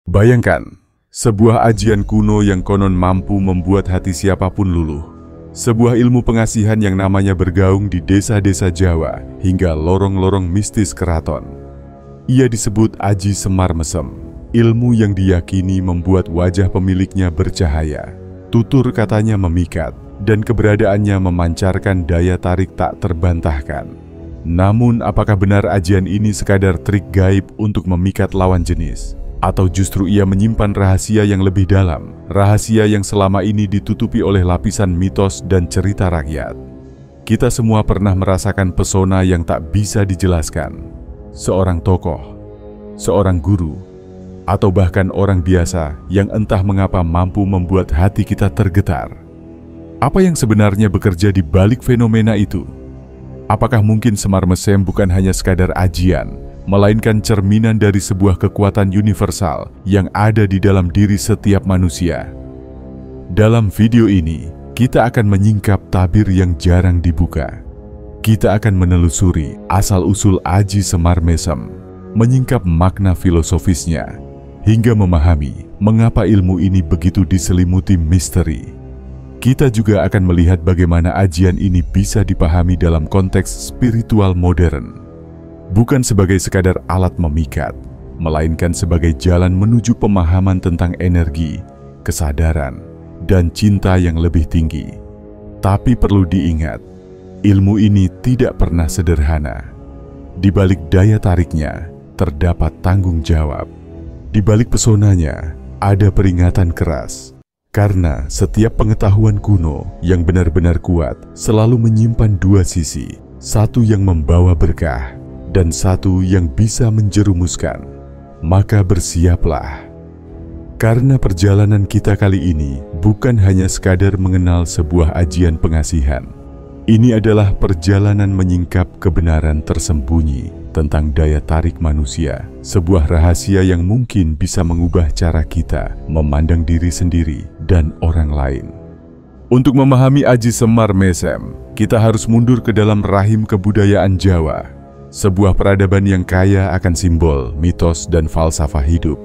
Bayangkan, sebuah ajian kuno yang konon mampu membuat hati siapapun luluh. Sebuah ilmu pengasihan yang namanya bergaung di desa-desa Jawa hingga lorong-lorong mistis keraton. Ia disebut Aji Semar Mesem. Ilmu yang diyakini membuat wajah pemiliknya bercahaya. Tutur katanya memikat, dan keberadaannya memancarkan daya tarik tak terbantahkan. Namun, apakah benar ajian ini sekadar trik gaib untuk memikat lawan jenis? Atau justru ia menyimpan rahasia yang lebih dalam, rahasia yang selama ini ditutupi oleh lapisan mitos dan cerita rakyat? Kita semua pernah merasakan pesona yang tak bisa dijelaskan. Seorang tokoh, seorang guru, atau bahkan orang biasa yang entah mengapa mampu membuat hati kita tergetar. Apa yang sebenarnya bekerja di balik fenomena itu? Apakah mungkin Semar Mesem bukan hanya sekadar ajian, melainkan cerminan dari sebuah kekuatan universal yang ada di dalam diri setiap manusia? Dalam video ini, kita akan menyingkap tabir yang jarang dibuka. Kita akan menelusuri asal-usul Aji Semar Mesem, menyingkap makna filosofisnya, hingga memahami mengapa ilmu ini begitu diselimuti misteri. Kita juga akan melihat bagaimana ajian ini bisa dipahami dalam konteks spiritual modern. Bukan sebagai sekadar alat memikat, melainkan sebagai jalan menuju pemahaman tentang energi, kesadaran, dan cinta yang lebih tinggi. Tapi perlu diingat, ilmu ini tidak pernah sederhana. Di balik daya tariknya, terdapat tanggung jawab. Di balik pesonanya, ada peringatan keras. Karena setiap pengetahuan kuno yang benar-benar kuat selalu menyimpan dua sisi. Satu yang membawa berkah, dan satu yang bisa menjerumuskan. Maka bersiaplah. Karena perjalanan kita kali ini bukan hanya sekadar mengenal sebuah ajian pengasihan. Ini adalah perjalanan menyingkap kebenaran tersembunyi tentang daya tarik manusia, sebuah rahasia yang mungkin bisa mengubah cara kita memandang diri sendiri dan orang lain. Untuk memahami Aji Semar Mesem, kita harus mundur ke dalam rahim kebudayaan Jawa, sebuah peradaban yang kaya akan simbol, mitos, dan falsafah hidup.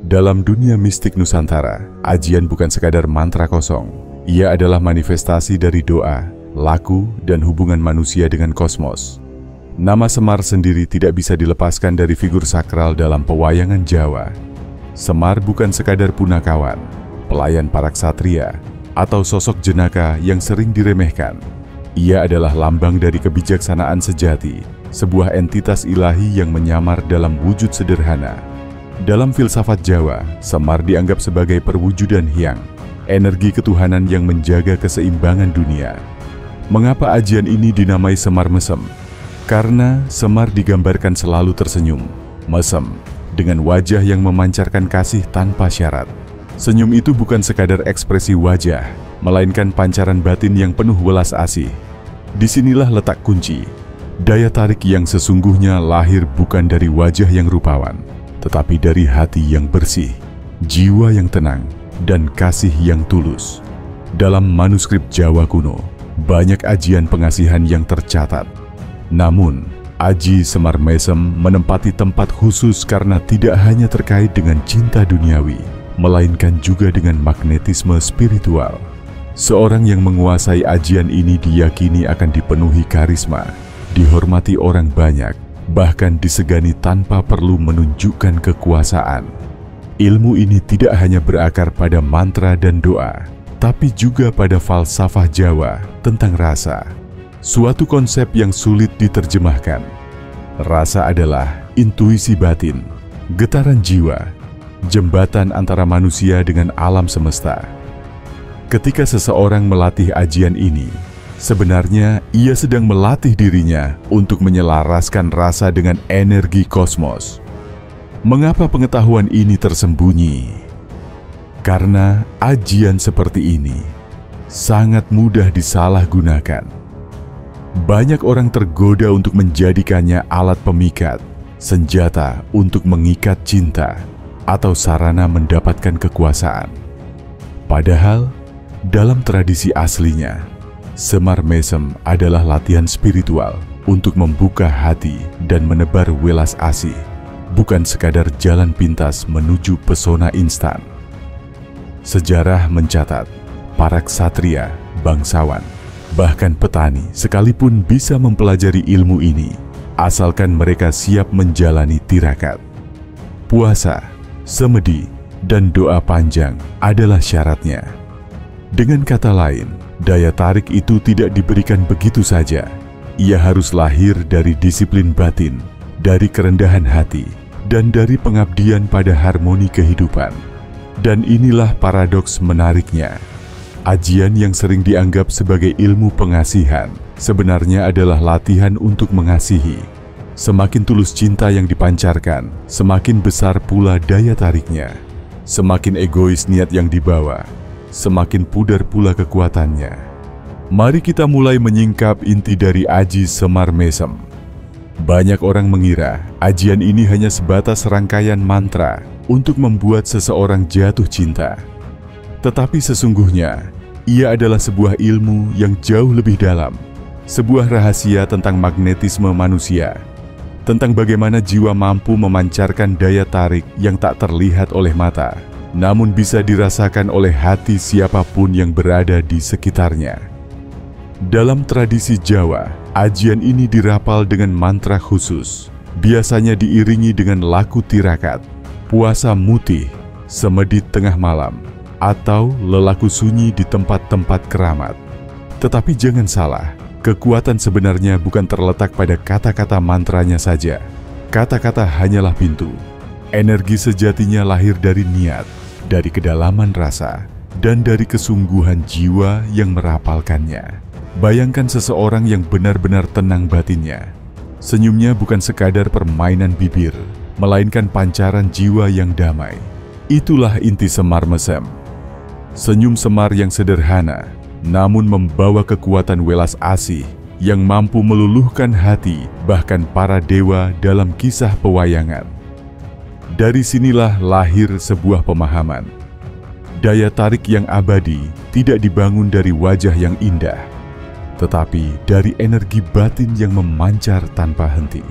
Dalam dunia mistik Nusantara, ajian bukan sekadar mantra kosong. Ia adalah manifestasi dari doa, laku, dan hubungan manusia dengan kosmos. Nama Semar sendiri tidak bisa dilepaskan dari figur sakral dalam pewayangan Jawa. Semar bukan sekadar punakawan, pelayan para ksatria, atau sosok jenaka yang sering diremehkan. Ia adalah lambang dari kebijaksanaan sejati, sebuah entitas ilahi yang menyamar dalam wujud sederhana. Dalam filsafat Jawa, Semar dianggap sebagai perwujudan hyang, energi ketuhanan yang menjaga keseimbangan dunia. Mengapa ajian ini dinamai Semar Mesem? Karena Semar digambarkan selalu tersenyum, mesem, dengan wajah yang memancarkan kasih tanpa syarat. Senyum itu bukan sekadar ekspresi wajah, melainkan pancaran batin yang penuh welas asih. Disinilah letak kunci. Daya tarik yang sesungguhnya lahir bukan dari wajah yang rupawan, tetapi dari hati yang bersih, jiwa yang tenang, dan kasih yang tulus. Dalam manuskrip Jawa kuno, banyak ajian pengasihan yang tercatat. Namun, Aji Semar Mesem menempati tempat khusus karena tidak hanya terkait dengan cinta duniawi, melainkan juga dengan magnetisme spiritual. Seorang yang menguasai ajian ini diyakini akan dipenuhi karisma, dihormati orang banyak, bahkan disegani tanpa perlu menunjukkan kekuasaan. Ilmu ini tidak hanya berakar pada mantra dan doa, tapi juga pada falsafah Jawa tentang rasa. Suatu konsep yang sulit diterjemahkan. Rasa adalah intuisi batin, getaran jiwa, jembatan antara manusia dengan alam semesta. Ketika seseorang melatih ajian ini, sebenarnya ia sedang melatih dirinya untuk menyelaraskan rasa dengan energi kosmos. Mengapa pengetahuan ini tersembunyi? Karena ajian seperti ini sangat mudah disalahgunakan. Banyak orang tergoda untuk menjadikannya alat pemikat, senjata untuk mengikat cinta, atau sarana mendapatkan kekuasaan. Padahal, dalam tradisi aslinya, Semar Mesem adalah latihan spiritual untuk membuka hati dan menebar welas asih, bukan sekadar jalan pintas menuju pesona instan. Sejarah mencatat, para ksatria, bangsawan, bahkan petani sekalipun bisa mempelajari ilmu ini, asalkan mereka siap menjalani tirakat. Puasa, semedi, dan doa panjang adalah syaratnya. Dengan kata lain, daya tarik itu tidak diberikan begitu saja. Ia harus lahir dari disiplin batin, dari kerendahan hati, dan dari pengabdian pada harmoni kehidupan. Dan inilah paradoks menariknya. Ajian yang sering dianggap sebagai ilmu pengasihan sebenarnya adalah latihan untuk mengasihi. Semakin tulus cinta yang dipancarkan, semakin besar pula daya tariknya. Semakin egois niat yang dibawa, semakin pudar pula kekuatannya. Mari kita mulai menyingkap inti dari Aji Semar Mesem. Banyak orang mengira ajian ini hanya sebatas rangkaian mantra untuk membuat seseorang jatuh cinta. Tetapi sesungguhnya, ia adalah sebuah ilmu yang jauh lebih dalam, sebuah rahasia tentang magnetisme manusia, tentang bagaimana jiwa mampu memancarkan daya tarik yang tak terlihat oleh mata, namun bisa dirasakan oleh hati siapapun yang berada di sekitarnya. Dalam tradisi Jawa, ajian ini dirapal dengan mantra khusus, biasanya diiringi dengan laku tirakat, puasa mutih, semedi tengah malam, atau lelaku sunyi di tempat-tempat keramat. Tetapi jangan salah, kekuatan sebenarnya bukan terletak pada kata-kata mantranya saja. Kata-kata hanyalah pintu. Energi sejatinya lahir dari niat, dari kedalaman rasa, dan dari kesungguhan jiwa yang merapalkannya. Bayangkan seseorang yang benar-benar tenang batinnya. Senyumnya bukan sekadar permainan bibir, melainkan pancaran jiwa yang damai. Itulah inti Semar Mesem. Senyum Semar yang sederhana, namun membawa kekuatan welas asih yang mampu meluluhkan hati bahkan para dewa dalam kisah pewayangan. Dari sinilah lahir sebuah pemahaman. Daya tarik yang abadi tidak dibangun dari wajah yang indah, tetapi dari energi batin yang memancar tanpa henti.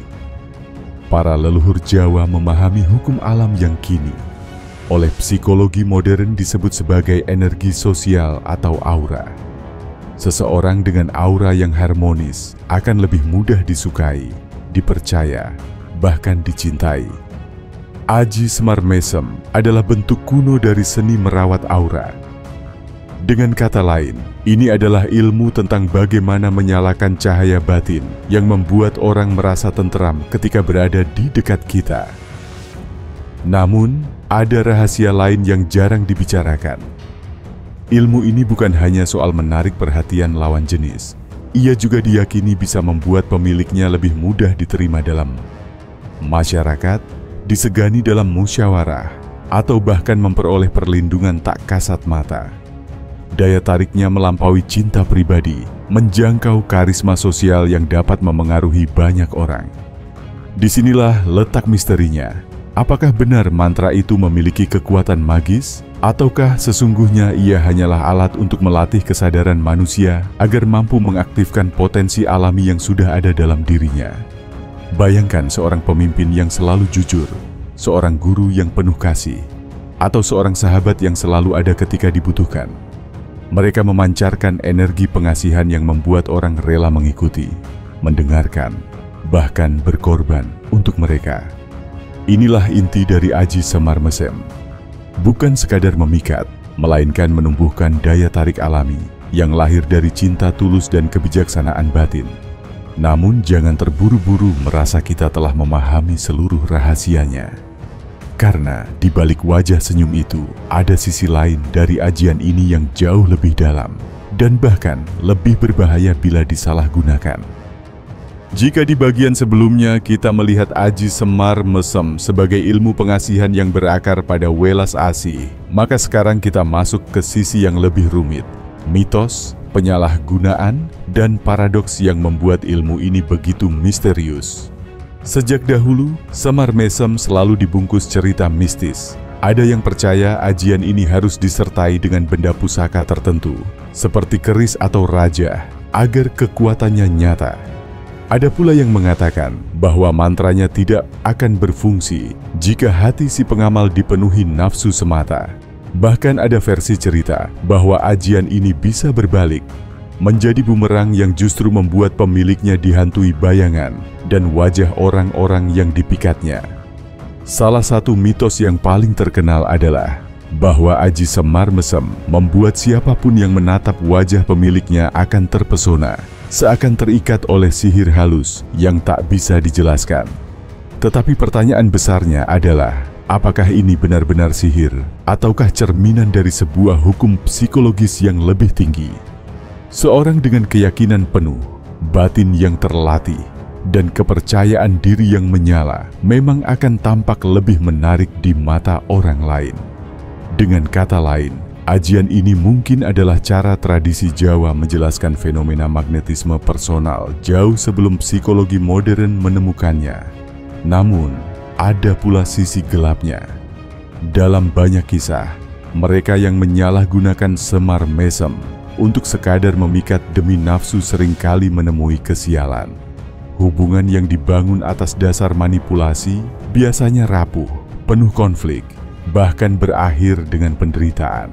Para leluhur Jawa memahami hukum alam yang kini oleh psikologi modern disebut sebagai energi sosial atau aura. Seseorang dengan aura yang harmonis akan lebih mudah disukai, dipercaya, bahkan dicintai. Aji Semar Mesem adalah bentuk kuno dari seni merawat aura. Dengan kata lain, ini adalah ilmu tentang bagaimana menyalakan cahaya batin yang membuat orang merasa tentram ketika berada di dekat kita. Namun, ada rahasia lain yang jarang dibicarakan. Ilmu ini bukan hanya soal menarik perhatian lawan jenis. Ia juga diyakini bisa membuat pemiliknya lebih mudah diterima dalam masyarakat, disegani dalam musyawarah, atau bahkan memperoleh perlindungan tak kasat mata. Daya tariknya melampaui cinta pribadi, menjangkau karisma sosial yang dapat memengaruhi banyak orang. Disinilah letak misterinya. Apakah benar mantra itu memiliki kekuatan magis? Ataukah sesungguhnya ia hanyalah alat untuk melatih kesadaran manusia agar mampu mengaktifkan potensi alami yang sudah ada dalam dirinya? Bayangkan seorang pemimpin yang selalu jujur, seorang guru yang penuh kasih, atau seorang sahabat yang selalu ada ketika dibutuhkan. Mereka memancarkan energi pengasihan yang membuat orang rela mengikuti, mendengarkan, bahkan berkorban untuk mereka. Inilah inti dari Aji Semar Mesem. Bukan sekadar memikat, melainkan menumbuhkan daya tarik alami yang lahir dari cinta tulus dan kebijaksanaan batin. Namun jangan terburu-buru merasa kita telah memahami seluruh rahasianya. Karena di balik wajah senyum itu ada sisi lain dari ajian ini yang jauh lebih dalam dan bahkan lebih berbahaya bila disalahgunakan. Jika di bagian sebelumnya kita melihat Aji Semar Mesem sebagai ilmu pengasihan yang berakar pada welas asih, maka sekarang kita masuk ke sisi yang lebih rumit, mitos, penyalahgunaan, dan paradoks yang membuat ilmu ini begitu misterius. Sejak dahulu, Semar Mesem selalu dibungkus cerita mistis. Ada yang percaya ajian ini harus disertai dengan benda pusaka tertentu, seperti keris atau raja, agar kekuatannya nyata. Ada pula yang mengatakan bahwa mantranya tidak akan berfungsi jika hati si pengamal dipenuhi nafsu semata. Bahkan ada versi cerita bahwa ajian ini bisa berbalik, menjadi bumerang yang justru membuat pemiliknya dihantui bayangan dan wajah orang-orang yang dipikatnya. Salah satu mitos yang paling terkenal adalah bahwa aji semar mesem membuat siapapun yang menatap wajah pemiliknya akan terpesona, seakan terikat oleh sihir halus yang tak bisa dijelaskan. Tetapi pertanyaan besarnya adalah, apakah ini benar-benar sihir ataukah cerminan dari sebuah hukum psikologis yang lebih tinggi? Seorang dengan keyakinan penuh, batin yang terlatih, dan kepercayaan diri yang menyala memang akan tampak lebih menarik di mata orang lain. Dengan kata lain, ajian ini mungkin adalah cara tradisi Jawa menjelaskan fenomena magnetisme personal jauh sebelum psikologi modern menemukannya. Namun, ada pula sisi gelapnya. Dalam banyak kisah, mereka yang menyalahgunakan semar mesem untuk sekadar memikat demi nafsu seringkali menemui kesialan. Hubungan yang dibangun atas dasar manipulasi biasanya rapuh, penuh konflik, bahkan berakhir dengan penderitaan.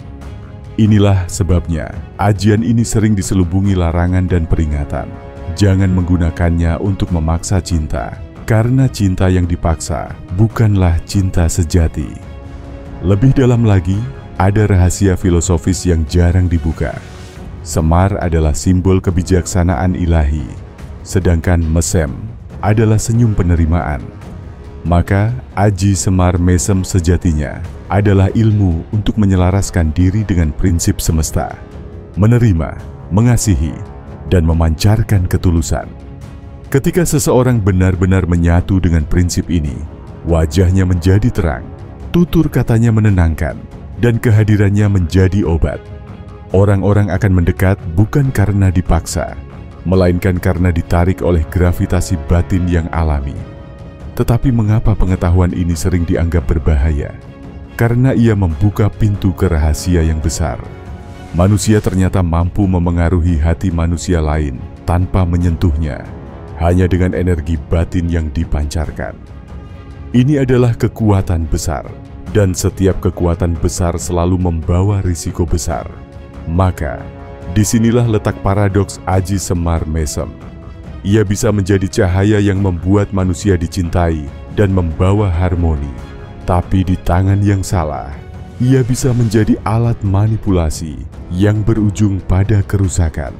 Inilah sebabnya ajian ini sering diselubungi larangan dan peringatan. Jangan menggunakannya untuk memaksa cinta, karena cinta yang dipaksa bukanlah cinta sejati. Lebih dalam lagi, ada rahasia filosofis yang jarang dibuka. Semar adalah simbol kebijaksanaan ilahi, sedangkan mesem adalah senyum penerimaan. Maka, aji semar mesem sejatinya adalah ilmu untuk menyelaraskan diri dengan prinsip semesta, menerima, mengasihi, dan memancarkan ketulusan. Ketika seseorang benar-benar menyatu dengan prinsip ini, wajahnya menjadi terang, tutur katanya menenangkan, dan kehadirannya menjadi obat. Orang-orang akan mendekat bukan karena dipaksa, melainkan karena ditarik oleh gravitasi batin yang alami. Tetapi mengapa pengetahuan ini sering dianggap berbahaya? Karena ia membuka pintu ke rahasia yang besar. Manusia ternyata mampu memengaruhi hati manusia lain tanpa menyentuhnya, hanya dengan energi batin yang dipancarkan. Ini adalah kekuatan besar, dan setiap kekuatan besar selalu membawa risiko besar. Maka, disinilah letak paradoks aji semar mesem. Ia bisa menjadi cahaya yang membuat manusia dicintai dan membawa harmoni. Tapi di tangan yang salah, ia bisa menjadi alat manipulasi yang berujung pada kerusakan.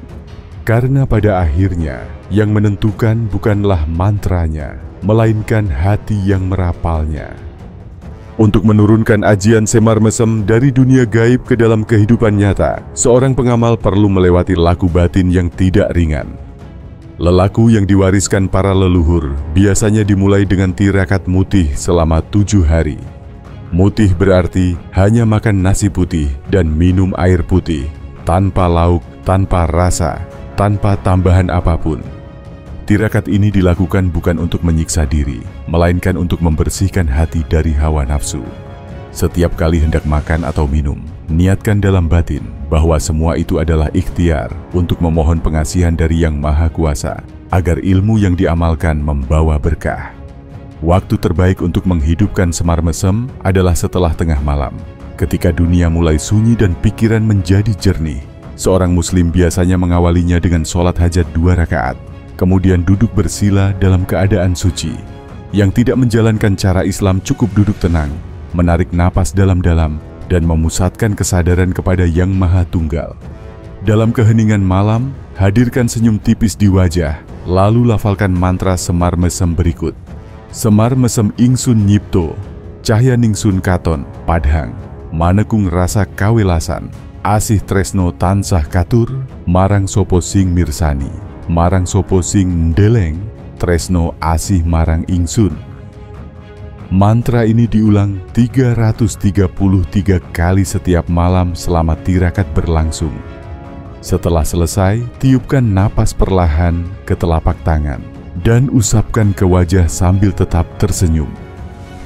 Karena pada akhirnya, yang menentukan bukanlah mantranya, melainkan hati yang merapalnya. Untuk menurunkan ajian semar mesem dari dunia gaib ke dalam kehidupan nyata, seorang pengamal perlu melewati laku batin yang tidak ringan. Lelaku yang diwariskan para leluhur biasanya dimulai dengan tirakat mutih selama 7 hari. Mutih berarti hanya makan nasi putih dan minum air putih, tanpa lauk, tanpa rasa, tanpa tambahan apapun. Tirakat ini dilakukan bukan untuk menyiksa diri, melainkan untuk membersihkan hati dari hawa nafsu. Setiap kali hendak makan atau minum, niatkan dalam batin bahwa semua itu adalah ikhtiar untuk memohon pengasihan dari Yang Maha Kuasa, agar ilmu yang diamalkan membawa berkah. Waktu terbaik untuk menghidupkan semar mesem adalah setelah tengah malam, ketika dunia mulai sunyi dan pikiran menjadi jernih. Seorang muslim biasanya mengawalinya dengan sholat hajat 2 rakaat, kemudian duduk bersila dalam keadaan suci. Yang tidak menjalankan cara Islam cukup duduk tenang, menarik napas dalam-dalam, dan memusatkan kesadaran kepada Yang Maha Tunggal. Dalam keheningan malam, hadirkan senyum tipis di wajah, lalu lafalkan mantra semar mesem berikut. Semar mesem ingsun nyipto, cahya ningsun katon, padhang, manekung rasa kawelasan, asih tresno tansah katur, marang sopo sing mirsani, marang sopo sing ndeleng, tresno asih marang ingsun. Mantra ini diulang 333 kali setiap malam selama tirakat berlangsung. Setelah selesai, tiupkan napas perlahan ke telapak tangan dan usapkan ke wajah sambil tetap tersenyum.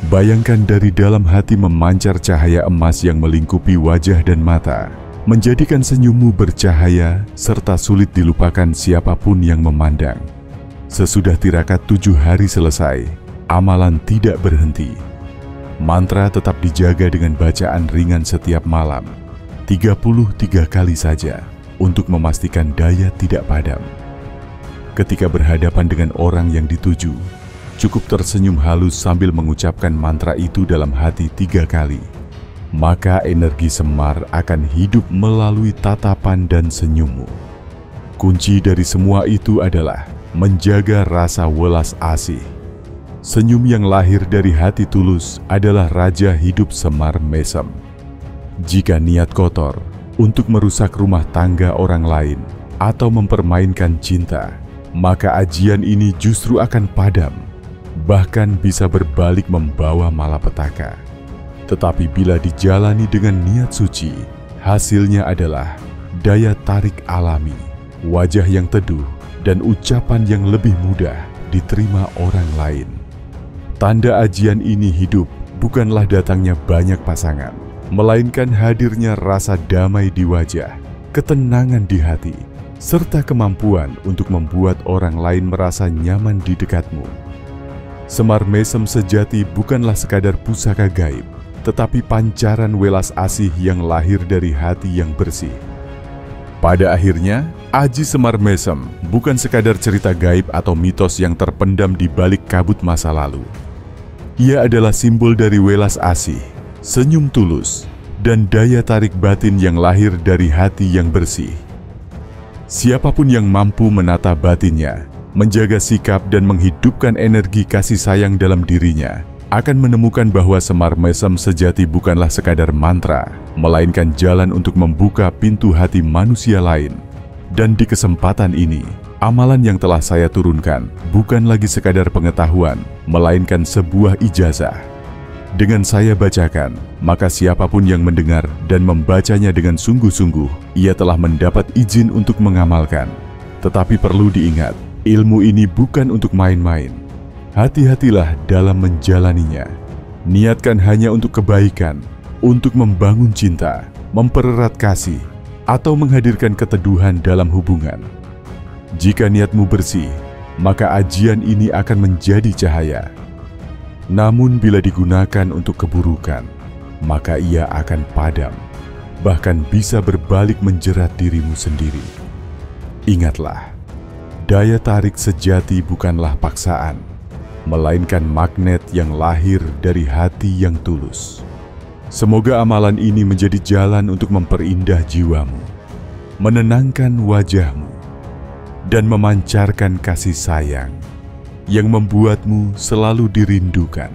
Bayangkan dari dalam hati memancar cahaya emas yang melingkupi wajah dan mata, menjadikan senyummu bercahaya serta sulit dilupakan siapapun yang memandang. Sesudah tirakat 7 hari selesai, amalan tidak berhenti. Mantra tetap dijaga dengan bacaan ringan setiap malam, 33 kali saja, untuk memastikan daya tidak padam. Ketika berhadapan dengan orang yang dituju, cukup tersenyum halus sambil mengucapkan mantra itu dalam hati 3 kali. Maka energi Semar akan hidup melalui tatapan dan senyummu. Kunci dari semua itu adalah menjaga rasa welas asih. Senyum yang lahir dari hati tulus adalah raja hidup Semar Mesem. Jika niat kotor untuk merusak rumah tangga orang lain atau mempermainkan cinta, maka ajian ini justru akan padam, bahkan bisa berbalik membawa malapetaka. Tetapi bila dijalani dengan niat suci, hasilnya adalah daya tarik alami, wajah yang teduh, dan ucapan yang lebih mudah diterima orang lain. Tanda ajian ini hidup bukanlah datangnya banyak pasangan, melainkan hadirnya rasa damai di wajah, ketenangan di hati, serta kemampuan untuk membuat orang lain merasa nyaman di dekatmu. Semar Mesem sejati bukanlah sekadar pusaka gaib, tetapi pancaran welas asih yang lahir dari hati yang bersih. Pada akhirnya, Aji Semar Mesem bukan sekadar cerita gaib atau mitos yang terpendam di balik kabut masa lalu. Ia adalah simbol dari welas asih, senyum tulus, dan daya tarik batin yang lahir dari hati yang bersih. Siapapun yang mampu menata batinnya, menjaga sikap dan menghidupkan energi kasih sayang dalam dirinya, akan menemukan bahwa Semar Mesem sejati bukanlah sekadar mantra, melainkan jalan untuk membuka pintu hati manusia lain. Dan di kesempatan ini, amalan yang telah saya turunkan bukan lagi sekadar pengetahuan, melainkan sebuah ijazah. Dengan saya bacakan, maka siapapun yang mendengar dan membacanya dengan sungguh-sungguh, ia telah mendapat izin untuk mengamalkan. Tetapi perlu diingat, ilmu ini bukan untuk main-main. Hati-hatilah dalam menjalaninya. Niatkan hanya untuk kebaikan, untuk membangun cinta, mempererat kasih, atau menghadirkan keteduhan dalam hubungan. Jika niatmu bersih, maka ajian ini akan menjadi cahaya. Namun bila digunakan untuk keburukan, maka ia akan padam, bahkan bisa berbalik menjerat dirimu sendiri. Ingatlah, daya tarik sejati bukanlah paksaan, melainkan magnet yang lahir dari hati yang tulus. Semoga amalan ini menjadi jalan untuk memperindah jiwamu, menenangkan wajahmu, dan memancarkan kasih sayang yang membuatmu selalu dirindukan.